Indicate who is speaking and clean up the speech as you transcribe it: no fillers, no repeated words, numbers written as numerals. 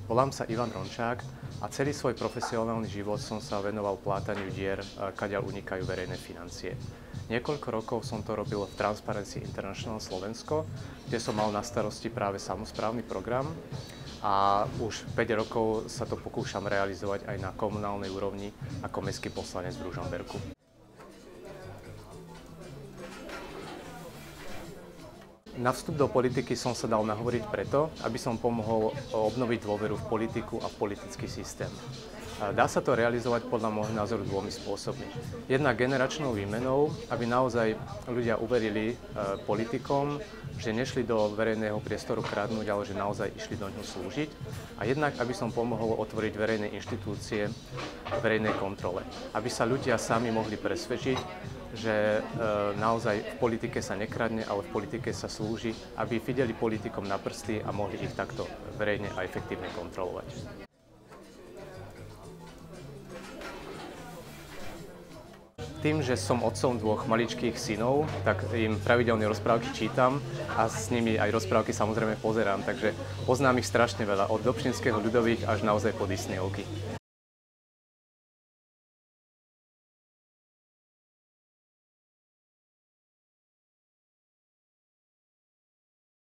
Speaker 1: Volám sa Ivan Rončák a celý svoj profesionálny život som sa venoval plátaniu dier, kadiaľ unikajú verejné financie. Niekoľko rokov som to robil v Transparency International Slovensko, kde som mal na starosti práve samosprávny program a už 5 rokov sa to pokúšam realizovať aj na komunálnej úrovni ako mestský poslanec v Ružomberku. Na vstup do politiky som sa dal nahovoriť preto, aby som pomohol obnoviť dôveru v politiku a v politický systém. Dá sa to realizovať podľa môjho názoru dvomi spôsobmi. Jednak generačnou výmenou, aby naozaj ľudia uverili politikom, že nešli do verejného priestoru kradnúť, ale že naozaj išli do ňoho slúžiť. A jednak, aby som pomohol otvoriť verejné inštitúcie verejnej kontrole. Aby sa ľudia sami mohli presvedčiť, že naozaj v politike sa nekradne, ale v politike sa slúži, aby videli politikom na prsty a mohli ich takto verejne a efektívne kontrolovať. Tým, že som otcom dvoch maličkých synov, tak im pravidelne rozprávky čítam a s nimi aj rozprávky samozrejme pozerám, takže poznám ich strašne veľa, od Dobšinského, Ľudových až naozaj po Disneyovky.